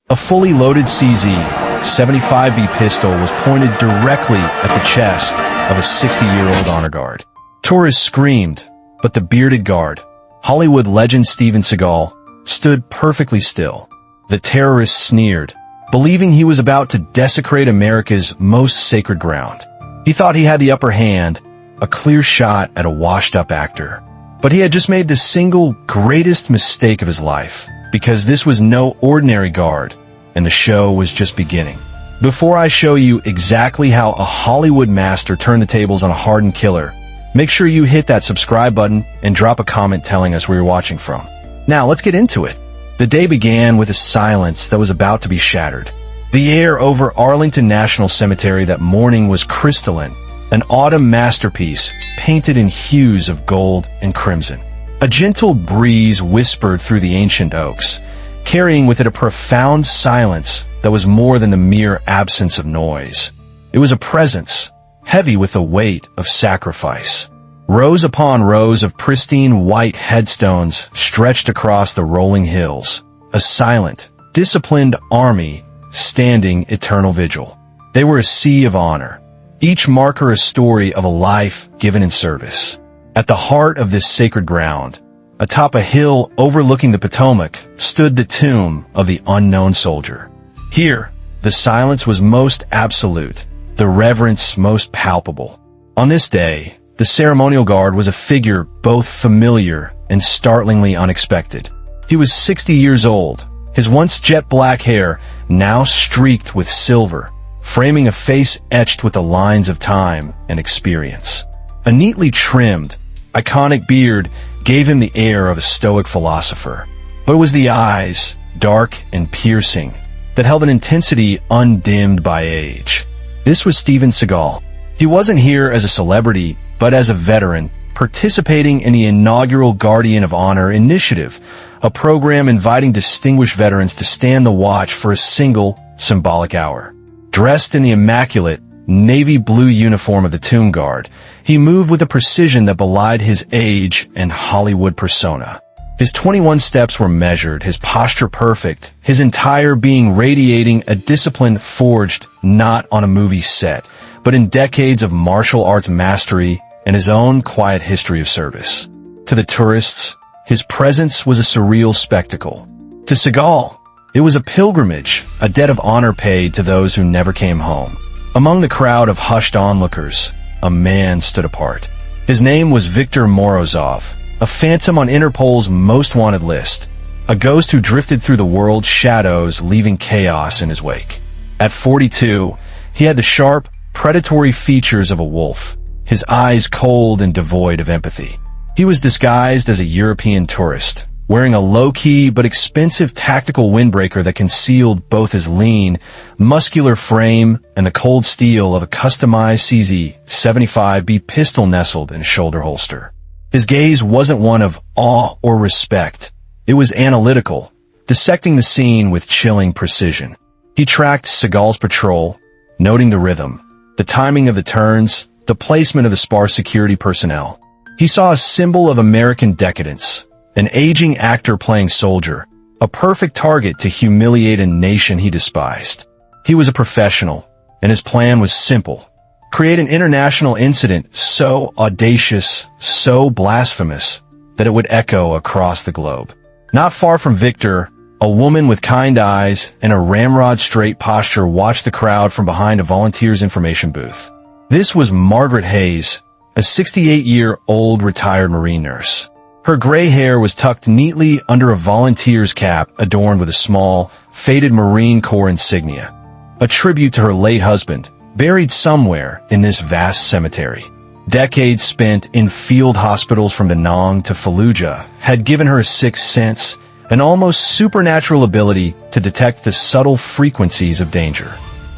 A fully loaded CZ-75B pistol was pointed directly at the chest of a 60-year-old honor guard. Tourists screamed, but the bearded guard, Hollywood legend Steven Seagal, stood perfectly still. The terrorists sneered, believing he was about to desecrate America's most sacred ground. He thought he had the upper hand, a clear shot at a washed-up actor. But he had just made the single greatest mistake of his life, because this was no ordinary guard, and the show was just beginning. Before I show you exactly how a Hollywood master turned the tables on a hardened killer, make sure you hit that subscribe button and drop a comment telling us where you're watching from. Now, let's get into it. The day began with a silence that was about to be shattered. The air over Arlington National Cemetery that morning was crystalline, an autumn masterpiece painted in hues of gold and crimson. A gentle breeze whispered through the ancient oaks, carrying with it a profound silence that was more than the mere absence of noise. It was a presence, heavy with the weight of sacrifice. Rows upon rows of pristine white headstones stretched across the rolling hills, a silent, disciplined army standing eternal vigil. They were a sea of honor, each marker a story of a life given in service. At the heart of this sacred ground, atop a hill overlooking the Potomac, stood the tomb of the unknown soldier. Here, the silence was most absolute, the reverence most palpable. On this day, the ceremonial guard was a figure both familiar and startlingly unexpected. He was 60 years old, his once jet black hair now streaked with silver, framing a face etched with the lines of time and experience. A neatly trimmed, iconic beard gave him the air of a stoic philosopher, but it was the eyes, dark and piercing, that held an intensity undimmed by age. This was Steven Seagal. He wasn't here as a celebrity, but as a veteran, participating in the inaugural Guardian of Honor initiative, a program inviting distinguished veterans to stand the watch for a single, symbolic hour. Dressed in the immaculate, navy blue uniform of the Tomb Guard, he moved with a precision that belied his age and Hollywood persona. His 21 steps were measured, his posture perfect, his entire being radiating a discipline forged not on a movie set, but in decades of martial arts mastery and his own quiet history of service. To the tourists, his presence was a surreal spectacle. To Seagal, it was a pilgrimage, a debt of honor paid to those who never came home. Among the crowd of hushed onlookers, a man stood apart. His name was Viktor Morozov, a phantom on Interpol's most wanted list, a ghost who drifted through the world's shadows, leaving chaos in his wake. At 42, he had the sharp, predatory features of a wolf, his eyes cold and devoid of empathy. He was disguised as a European tourist, wearing a low-key but expensive tactical windbreaker that concealed both his lean, muscular frame and the cold steel of a customized CZ-75B pistol nestled in a shoulder holster. His gaze wasn't one of awe or respect. It was analytical, dissecting the scene with chilling precision. He tracked Seagal's patrol, noting the rhythm, the timing of the turns, the placement of the sparse security personnel. He saw a symbol of American decadence, an aging actor playing soldier, a perfect target to humiliate a nation he despised. He was a professional, and his plan was simple: create an international incident so audacious, so blasphemous, that it would echo across the globe. Not far from Victor, a woman with kind eyes and a ramrod-straight posture watched the crowd from behind a volunteer's information booth. This was Margaret Hayes, a 68-year-old retired Marine nurse. Her gray hair was tucked neatly under a volunteer's cap adorned with a small, faded Marine Corps insignia, a tribute to her late husband, buried somewhere in this vast cemetery. Decades spent in field hospitals from Da Nang to Fallujah had given her a sixth sense, an almost supernatural ability to detect the subtle frequencies of danger.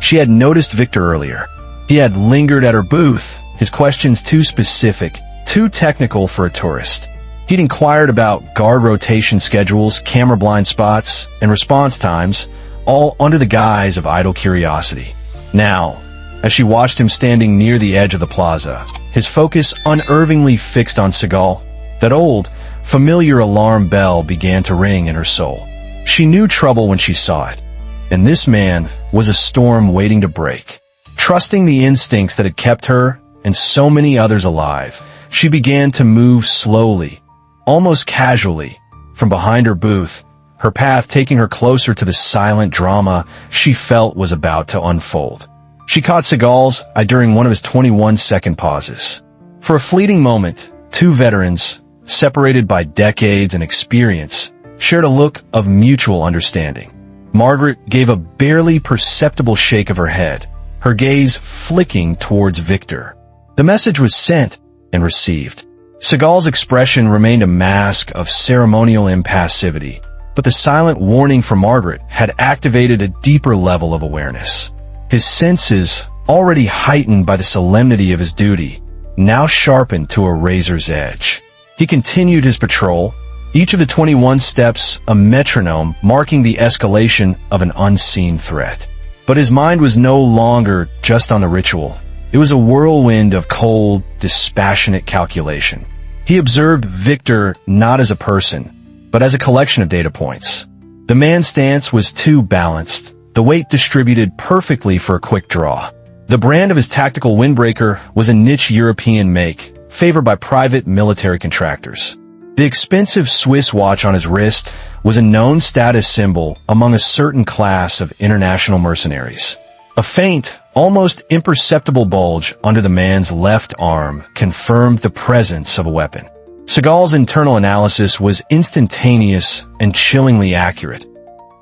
She had noticed Victor earlier. He had lingered at her booth, his questions too specific, too technical for a tourist. He'd inquired about guard rotation schedules, camera blind spots, and response times, all under the guise of idle curiosity. Now, as she watched him standing near the edge of the plaza, his focus unervingly fixed on Seagal, that old, familiar alarm bell began to ring in her soul. She knew trouble when she saw it. and this man was a storm waiting to break. Trusting the instincts that had kept her and so many others alive, she began to move slowly, almost casually, from behind her booth, her path taking her closer to the silent drama she felt was about to unfold. She caught Seagal's eye during one of his 21-second pauses. For a fleeting moment, two veterans, separated by decades and experience, shared a look of mutual understanding. Margaret gave a barely perceptible shake of her head, her gaze flicking towards Victor. The message was sent and received. Seagal's expression remained a mask of ceremonial impassivity, but the silent warning from Margaret had activated a deeper level of awareness. His senses, already heightened by the solemnity of his duty, now sharpened to a razor's edge. He continued his patrol, each of the 21 steps a metronome marking the escalation of an unseen threat. But his mind was no longer just on the ritual. It was a whirlwind of cold, dispassionate calculation. He observed Victor not as a person, but as a collection of data points. The man's stance was too balanced, the weight distributed perfectly for a quick draw. The brand of his tactical windbreaker was a niche European make, favored by private military contractors. The expensive Swiss watch on his wrist was a known status symbol among a certain class of international mercenaries. A faint, almost imperceptible bulge under the man's left arm confirmed the presence of a weapon. Seagal's internal analysis was instantaneous and chillingly accurate.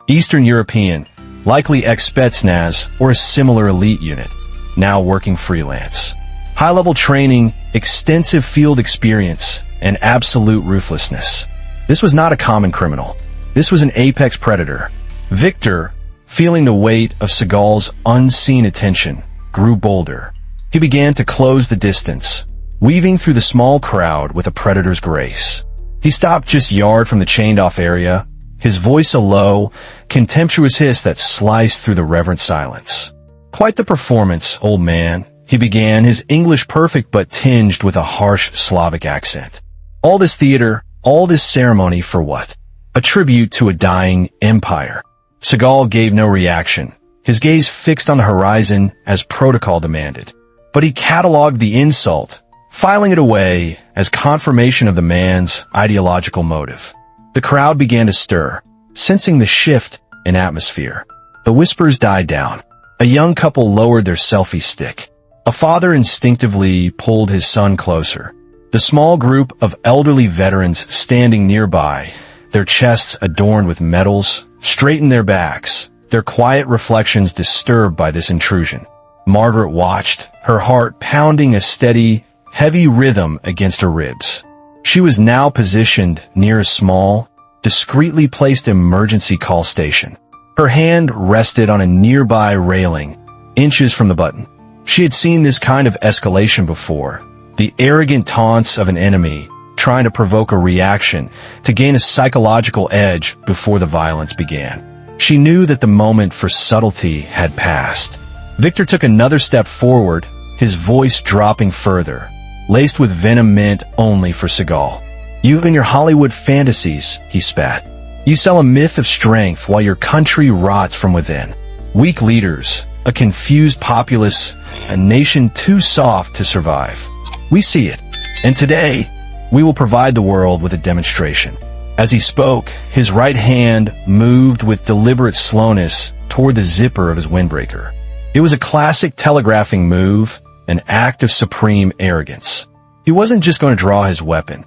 Eastern European, likely ex-Spetsnaz or a similar elite unit, now working freelance. High-level training, extensive field experience, and absolute ruthlessness. This was not a common criminal. This was an apex predator. Victor, feeling the weight of Seagal's unseen attention, grew bolder. He began to close the distance, weaving through the small crowd with a predator's grace. He stopped just a yard from the chained-off area, his voice a low, contemptuous hiss that sliced through the reverent silence. "Quite the performance, old man," he began, his English perfect but tinged with a harsh Slavic accent. "All this theater, all this ceremony for what? A tribute to a dying empire." Seagal gave no reaction, his gaze fixed on the horizon as protocol demanded. But he cataloged the insult, filing it away as confirmation of the man's ideological motive. The crowd began to stir, sensing the shift in atmosphere. The whispers died down. A young couple lowered their selfie stick. A father instinctively pulled his son closer. The small group of elderly veterans standing nearby, their chests adorned with medals, straightened their backs, their quiet reflections disturbed by this intrusion. Margaret watched, her heart pounding a steady, heavy rhythm against her ribs. She was now positioned near a small, discreetly placed emergency call station. Her hand rested on a nearby railing, inches from the button. She had seen this kind of escalation before, the arrogant taunts of an enemy trying to provoke a reaction to gain a psychological edge before the violence began. She knew that the moment for subtlety had passed. Victor took another step forward, his voice dropping further, laced with venom meant only for Seagal. "You and your Hollywood fantasies," he spat. "You sell a myth of strength while your country rots from within. Weak leaders, a confused populace, a nation too soft to survive. We see it, and today, we will provide the world with a demonstration." As he spoke, his right hand moved with deliberate slowness toward the zipper of his windbreaker. It was a classic telegraphing move, an act of supreme arrogance. He wasn't just going to draw his weapon.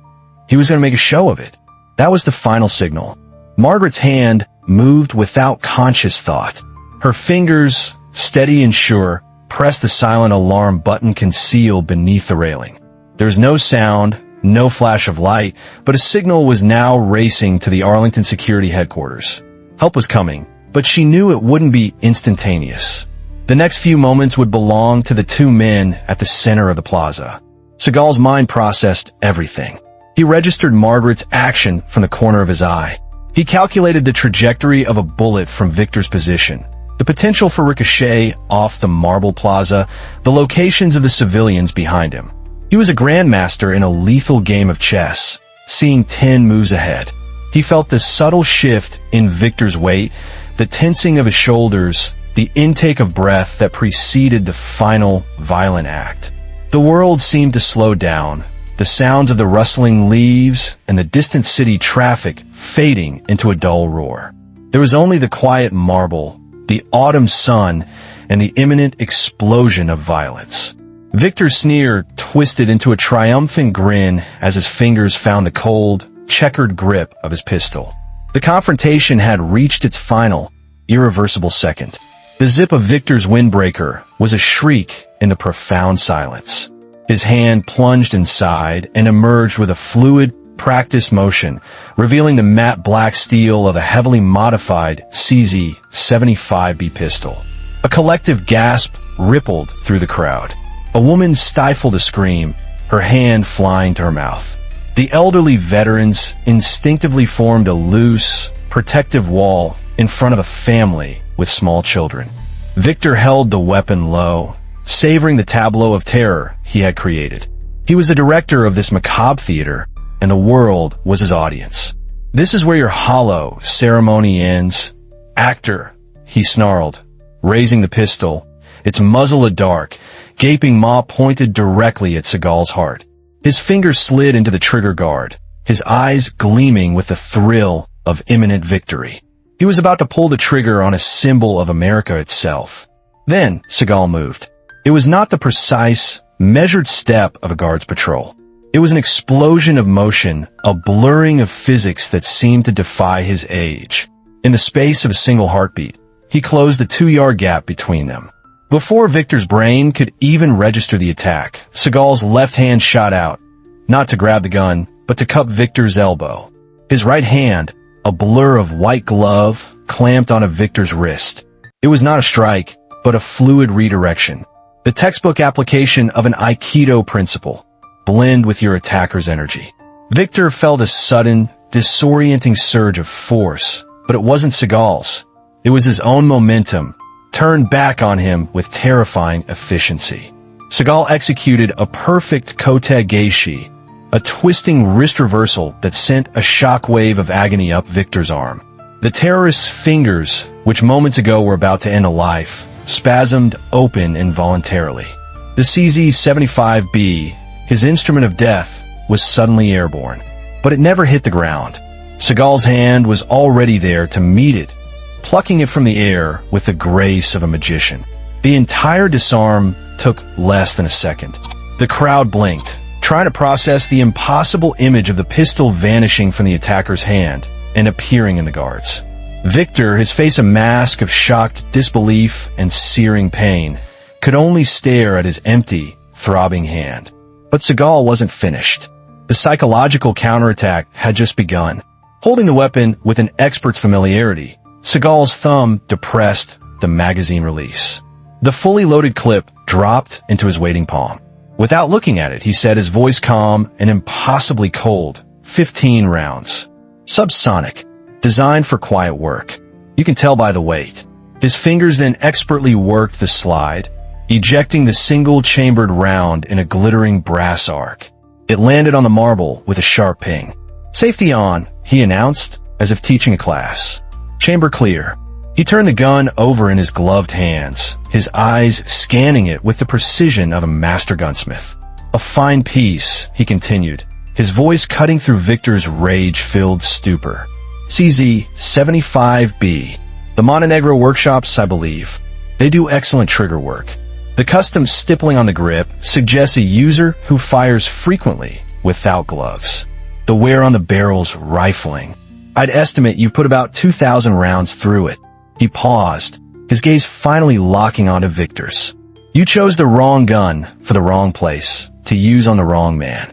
He was going to make a show of it. That was the final signal. Margaret's hand moved without conscious thought. Her fingers, steady and sure, pressed the silent alarm button concealed beneath the railing. There was no sound, no flash of light, but a signal was now racing to the Arlington security headquarters. Help was coming, but she knew it wouldn't be instantaneous. The next few moments would belong to the two men at the center of the plaza. Seagal's mind processed everything. He registered Margaret's action from the corner of his eye. He calculated the trajectory of a bullet from Victor's position, the potential for ricochet off the marble plaza, the locations of the civilians behind him. He was a grandmaster in a lethal game of chess, seeing 10 moves ahead. He felt the subtle shift in Victor's weight, the tensing of his shoulders, the intake of breath that preceded the final violent act. The world seemed to slow down, the sounds of the rustling leaves and the distant city traffic fading into a dull roar. There was only the quiet marble, the autumn sun, and the imminent explosion of violence. Victor's sneer twisted into a triumphant grin as his fingers found the cold, checkered grip of his pistol. The confrontation had reached its final, irreversible second. The zip of Victor's windbreaker was a shriek in the profound silence. His hand plunged inside and emerged with a fluid, practiced motion, revealing the matte black steel of a heavily modified CZ-75B pistol. A collective gasp rippled through the crowd. A woman stifled a scream, her hand flying to her mouth. The elderly veterans instinctively formed a loose, protective wall in front of a family with small children. Victor held the weapon low, savoring the tableau of terror he had created. He was the director of this macabre theater, and the world was his audience. "This is where your hollow ceremony ends. Actor," he snarled, raising the pistol, its muzzle a dark, gaping maw pointed directly at Seagal's heart. His fingers slid into the trigger guard, his eyes gleaming with the thrill of imminent victory. He was about to pull the trigger on a symbol of America itself. Then Seagal moved. It was not the precise, measured step of a guard's patrol. It was an explosion of motion, a blurring of physics that seemed to defy his age. In the space of a single heartbeat, he closed the 2-yard gap between them. Before Victor's brain could even register the attack, Seagal's left hand shot out, not to grab the gun, but to cup Victor's elbow. His right hand, a blur of white glove, clamped onto Victor's wrist. It was not a strike, but a fluid redirection. The textbook application of an Aikido principle. Blend with your attacker's energy. Victor felt a sudden, disorienting surge of force, but it wasn't Seagal's. It was his own momentum, turned back on him with terrifying efficiency. Seagal executed a perfect kote geishi, a twisting wrist reversal that sent a shockwave of agony up Victor's arm. The terrorist's fingers, which moments ago were about to end a life, spasmed open involuntarily. The CZ-75B, his instrument of death, was suddenly airborne, but it never hit the ground. Seagal's hand was already there to meet it, plucking it from the air with the grace of a magician. The entire disarm took less than a second. The crowd blinked, trying to process the impossible image of the pistol vanishing from the attacker's hand and appearing in the guards. Victor, his face a mask of shocked disbelief and searing pain, could only stare at his empty, throbbing hand. But Seagal wasn't finished. The psychological counterattack had just begun. Holding the weapon with an expert's familiarity, Seagal's thumb depressed the magazine release. The fully loaded clip dropped into his waiting palm. Without looking at it, he said, his voice calm and impossibly cold, 15 rounds. Subsonic, designed for quiet work. You can tell by the weight. His fingers then expertly worked the slide, ejecting the single-chambered round in a glittering brass arc. It landed on the marble with a sharp ping. "Safety on," he announced, as if teaching a class. "Chamber clear." He turned the gun over in his gloved hands, his eyes scanning it with the precision of a master gunsmith. "A fine piece," he continued, his voice cutting through Victor's rage-filled stupor. "CZ-75B. The Montenegro workshops, I believe. They do excellent trigger work. The custom stippling on the grip suggests a user who fires frequently without gloves. The wear on the barrel's rifling. I'd estimate you put about 2,000 rounds through it." He paused, his gaze finally locking onto Victor's. "You chose the wrong gun for the wrong place, to use on the wrong man."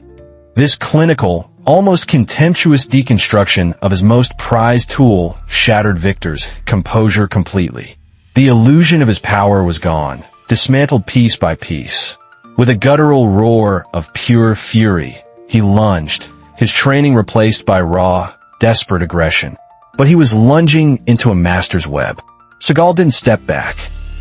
This clinical, almost contemptuous deconstruction of his most prized tool shattered Victor's composure completely. The illusion of his power was gone, dismantled piece by piece. With a guttural roar of pure fury, he lunged, his training replaced by raw, desperate aggression. But he was lunging into a master's web. Seagal didn't step back.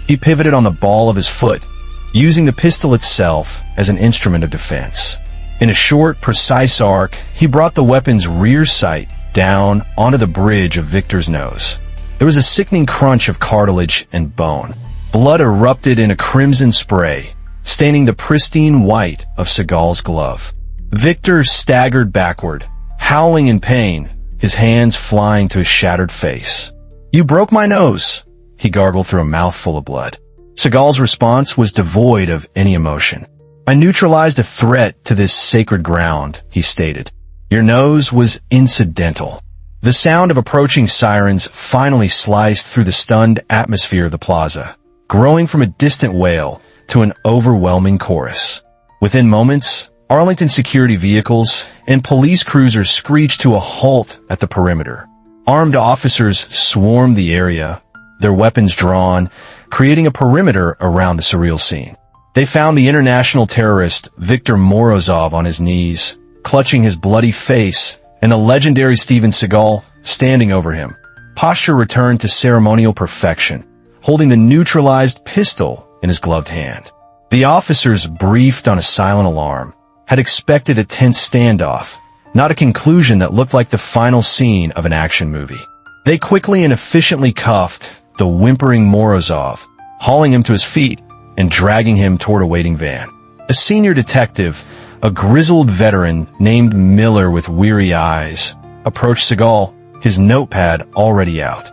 He pivoted on the ball of his foot, using the pistol itself as an instrument of defense. In a short, precise arc, he brought the weapon's rear sight down onto the bridge of Victor's nose. There was a sickening crunch of cartilage and bone. Blood erupted in a crimson spray, staining the pristine white of Seagal's glove. Victor staggered backward, howling in pain, his hands flying to his shattered face. "You broke my nose," he gargled through a mouthful of blood. Seagal's response was devoid of any emotion. "I neutralized a threat to this sacred ground," he stated. "Your nose was incidental." The sound of approaching sirens finally sliced through the stunned atmosphere of the plaza, growing from a distant wail to an overwhelming chorus. Within moments, Arlington security vehicles and police cruisers screeched to a halt at the perimeter. Armed officers swarmed the area, their weapons drawn, creating a perimeter around the surreal scene. They found the international terrorist Viktor Morozov on his knees, clutching his bloody face, and the legendary Steven Seagal standing over him. Posture returned to ceremonial perfection, holding the neutralized pistol in his gloved hand. The officers, briefed on a silent alarm, had expected a tense standoff, not a conclusion that looked like the final scene of an action movie. They quickly and efficiently cuffed the whimpering Morozov, hauling him to his feet and dragging him toward a waiting van. A senior detective, a grizzled veteran named Miller with weary eyes, approached Seagal, his notepad already out.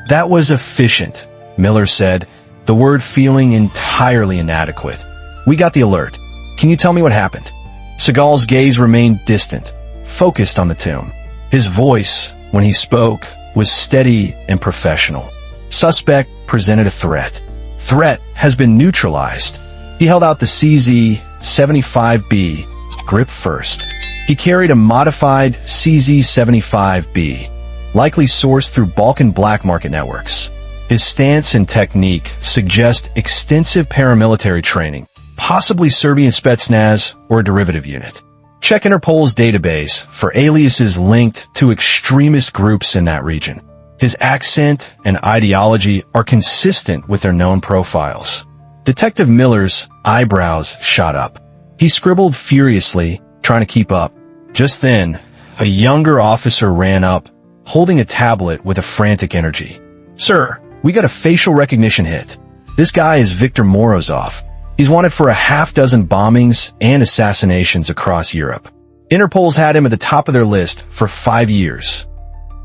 "That was efficient," Miller said, the word feeling entirely inadequate. "We got the alert. Can you tell me what happened?" Seagal's gaze remained distant, focused on the tomb. His voice, when he spoke, was steady and professional. "Suspect presented a threat. Threat has been neutralized." He held out the CZ-75B, grip first. He carried a modified CZ-75B, likely sourced through Balkan black market networks. His stance and technique suggest extensive paramilitary training, possibly Serbian Spetsnaz or a derivative unit. Check Interpol's database for aliases linked to extremist groups in that region. His accent and ideology are consistent with their known profiles. Detective Miller's eyebrows shot up. He scribbled furiously, trying to keep up. Just then, a younger officer ran up, holding a tablet with a frantic energy. "Sir, we got a facial recognition hit. This guy is Viktor Morozov. He's wanted for a half-dozen bombings and assassinations across Europe. Interpol's had him at the top of their list for 5 years."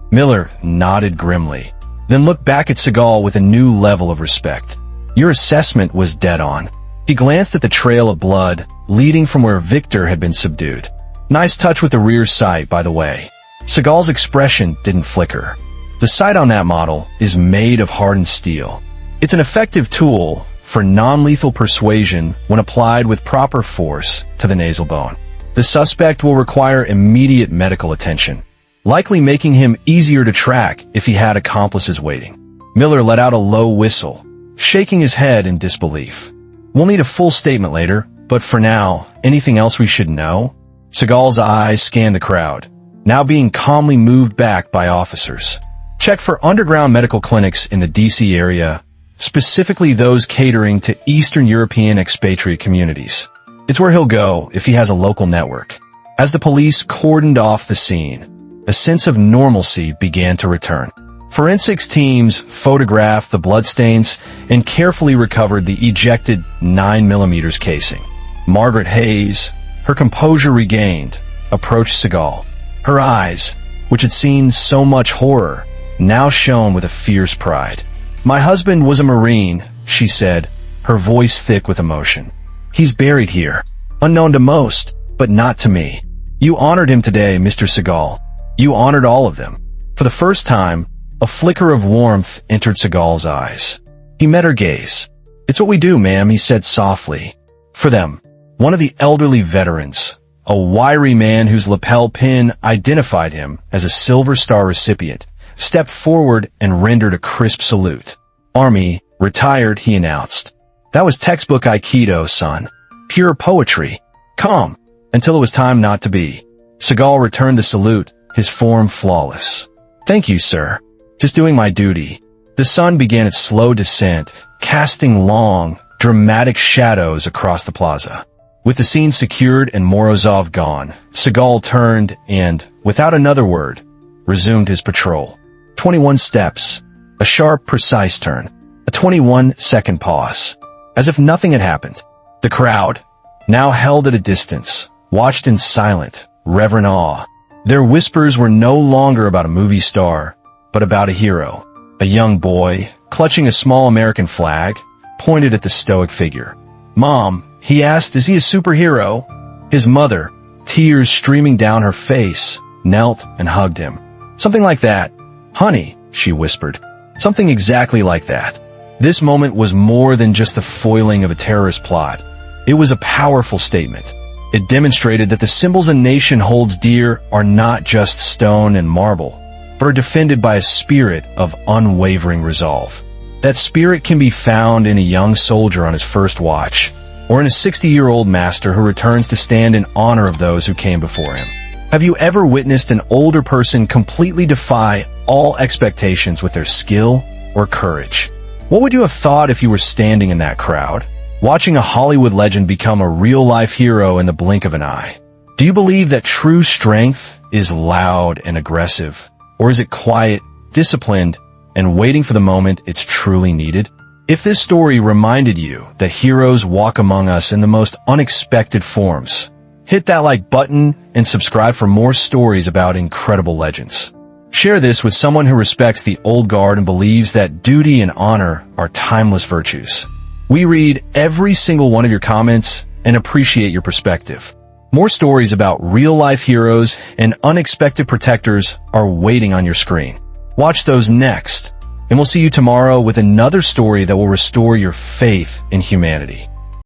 Miller nodded grimly, then looked back at Seagal with a new level of respect. "Your assessment was dead on." He glanced at the trail of blood leading from where Victor had been subdued. "Nice touch with the rear sight, by the way." Seagal's expression didn't flicker. The sight on that model is made of hardened steel. It's an effective tool for non-lethal persuasion when applied with proper force to the nasal bone. The suspect will require immediate medical attention, likely making him easier to track if he had accomplices waiting. Miller let out a low whistle, shaking his head in disbelief. "We'll need a full statement later, but for now, anything else we should know?" Seagal's eyes scanned the crowd, now being calmly moved back by officers. "Check for underground medical clinics in the DC area, specifically those catering to Eastern European expatriate communities. It's where he'll go if he has a local network." As the police cordoned off the scene, a sense of normalcy began to return. Forensics teams photographed the bloodstains and carefully recovered the ejected 9mm casing. Margaret Hayes, her composure regained, approached Seagal. Her eyes, which had seen so much horror, now shone with a fierce pride. "My husband was a Marine," she said, her voice thick with emotion. "He's buried here, unknown to most, but not to me. You honored him today, Mr. Seagal. You honored all of them." For the first time, a flicker of warmth entered Seagal's eyes. He met her gaze. "It's what we do, ma'am," he said softly. For them, one of the elderly veterans, a wiry man whose lapel pin identified him as a Silver Star recipient, stepped forward and rendered a crisp salute. "Army, retired," he announced. "That was textbook Aikido, son. Pure poetry. Calm, until it was time not to be." Seagal returned the salute, his form flawless. "Thank you, sir. Just doing my duty." The sun began its slow descent, casting long, dramatic shadows across the plaza. With the scene secured and Morozov gone, Seagal turned and, without another word, resumed his patrol. 21 steps, A sharp, precise turn. A 21-second pause. As if nothing had happened. The crowd, now held at a distance, watched in silent, reverent awe. Their whispers were no longer about a movie star, but about a hero. A young boy, clutching a small American flag, pointed at the stoic figure. "Mom," he asked, "is he a superhero?" His mother, tears streaming down her face, knelt and hugged him. "Something like that. Honey," she whispered. "Something exactly like that." This moment was more than just the foiling of a terrorist plot. It was a powerful statement. It demonstrated that the symbols a nation holds dear are not just stone and marble, but are defended by a spirit of unwavering resolve. That spirit can be found in a young soldier on his first watch, or in a 60-year-old master who returns to stand in honor of those who came before him. Have you ever witnessed an older person completely defy all expectations with their skill or courage? What would you have thought if you were standing in that crowd, watching a Hollywood legend become a real-life hero in the blink of an eye? Do you believe that true strength is loud and aggressive, or is it quiet, disciplined, and waiting for the moment it's truly needed? If this story reminded you that heroes walk among us in the most unexpected forms, hit that like button and subscribe for more stories about incredible legends. Share this with someone who respects the old guard and believes that duty and honor are timeless virtues. We read every single one of your comments and appreciate your perspective. More stories about real-life heroes and unexpected protectors are waiting on your screen. Watch those next, and we'll see you tomorrow with another story that will restore your faith in humanity.